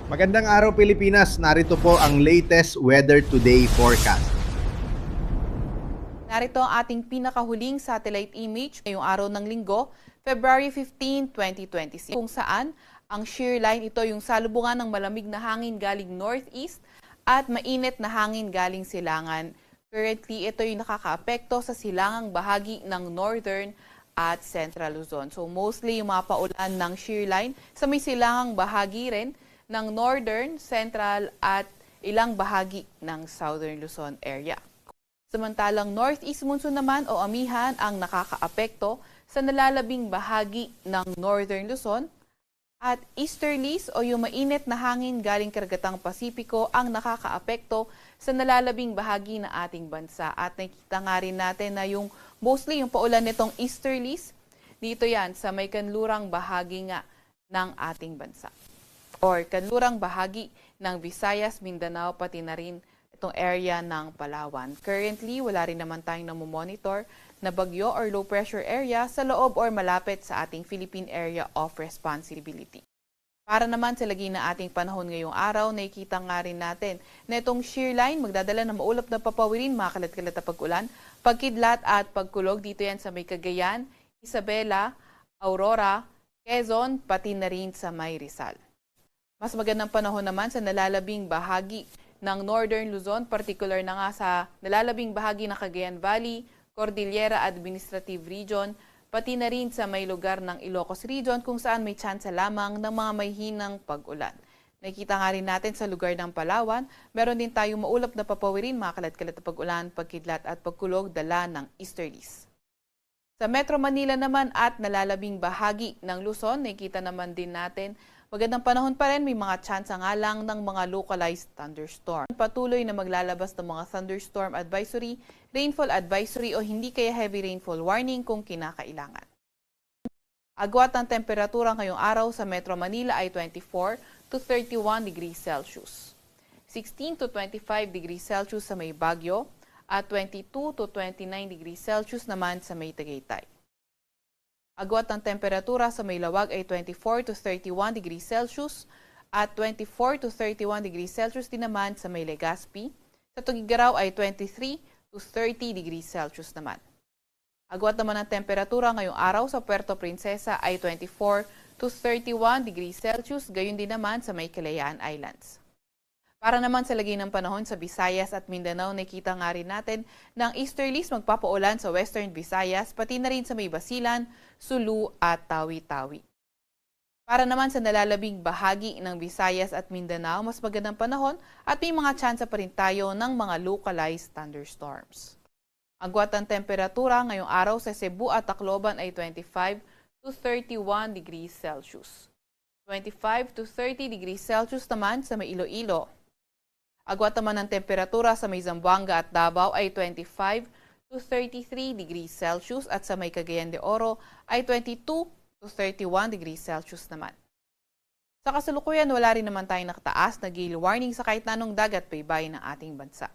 Magandang araw Pilipinas, narito po ang latest Weather Today forecast. Narito ang ating pinakahuling satellite image ngayong araw ng Linggo, February 15, 2026, kung saan ang shear line ito yung salubungan ng malamig na hangin galing northeast at mainit na hangin galing silangan. Currently, ito yung nakakaapekto sa silangang bahagi ng northern at central Luzon. So mostly yung mga paulan ng shear line sa may silangang bahagi rin ng northern, central at ilang bahagi ng southern Luzon area. Samantalang northeast monsoon naman o amihan ang nakakaapekto sa nalalabing bahagi ng northern Luzon at easterlies o yung mainit na hangin galing karagatang Pasipiko ang nakakaapekto sa nalalabing bahagi ng ating bansa. At nakita nga rin natin na yung mostly yung paulan nitong easterlies, dito yan sa may kanlurang bahagi nga ng ating bansa. Or kanlurang bahagi ng Visayas, Mindanao, pati na rin itong area ng Palawan. Currently, wala rin naman tayong namomonitor na bagyo or low pressure area sa loob or malapit sa ating Philippine Area of Responsibility. Para naman sa lagi na ating panahon ngayong araw, nakikita nga rin natin na itong shear line magdadala ng maulap na papawirin, mga kalat-kalat na pag-ulan, pagkidlat at pagkulog. Dito yan sa may Cagayan, Isabela, Aurora, Quezon, pati na rin sa may Rizal. Mas magandang panahon naman sa nalalabing bahagi ng Northern Luzon, particular na nga sa nalalabing bahagi ng Cagayan Valley, Cordillera Administrative Region, pati na rin sa may lugar ng Ilocos Region kung saan may tsansa lamang ng mga may hinang pag-ulan. Nakita nga rin natin sa lugar ng Palawan, meron din tayong maulap na papawirin, mga kalat-kalat na pag-ulan, pagkidlat at pagkulog dala ng easterlies. Sa Metro Manila naman at nalalabing bahagi ng Luzon, nakita naman din natin magandang panahon pa rin, may mga tsansa nga lang ng mga localized thunderstorm. Patuloy na maglalabas ng mga thunderstorm advisory, rainfall advisory o hindi kaya heavy rainfall warning kung kinakailangan. Agwat ng temperatura ngayong araw sa Metro Manila ay 24 to 31 degrees Celsius. 16 to 25 degrees Celsius sa may Baguio at 22 to 29 degrees Celsius naman sa may Tagaytay. Agwat ng temperatura sa may Lawag ay 24 to 31 degrees Celsius at 24 to 31 degrees Celsius din naman sa may Legazpi. Sa Tugigaraw ay 23 to 30 degrees Celsius naman. Agwat naman ng temperatura ngayong araw sa Puerto Princesa ay 24 to 31 degrees Celsius, gayon din naman sa may Kalayaan Islands. Para naman sa lagay ng panahon sa Visayas at Mindanao, nakita nga rin natin ng easterlies magpapaulan sa Western Visayas, pati na rin sa may Basilan, Sulu at Tawi-Tawi. Para naman sa nalalabing bahagi ng Visayas at Mindanao, mas magandang panahon at may mga tsansa pa rin tayo ng mga localized thunderstorms. Agwat ang temperatura ngayong araw sa Cebu at Tacloban ay 25 to 31 degrees Celsius. 25 to 30 degrees Celsius naman sa may Iloilo. Agwat naman ng temperatura sa may Zamboanga at Davao ay 25 to 33 degrees Celsius at sa may Cagayan de Oro ay 22 to 31 degrees Celsius naman. Sa kasalukuyan, wala rin naman tayong nakataas na gale warning sa kahit anong dagat baybayin ng ating bansa.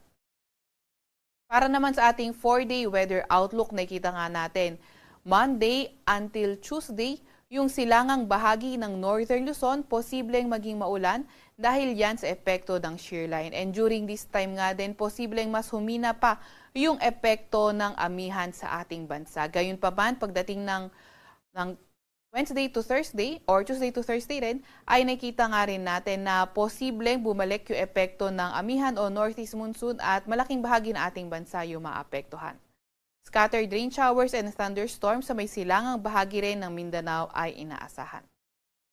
Para naman sa ating 4-day weather outlook, nakita nga natin Monday until Tuesday, yung silangang bahagi ng Northern Luzon, posibleng maging maulan dahil yan sa epekto ng shear line. And during this time nga din, posibleng mas humina pa yung epekto ng amihan sa ating bansa. Gayunpaman, pagdating ng Wednesday to Thursday or Tuesday to Thursday rin, ay nakita nga rin natin na posibleng bumalik yung epekto ng amihan o northeast monsoon at malaking bahagi ng ating bansa yung maapektuhan. Scattered rain showers and thunderstorms sa may silangang bahagi rin ng Mindanao ay inaasahan.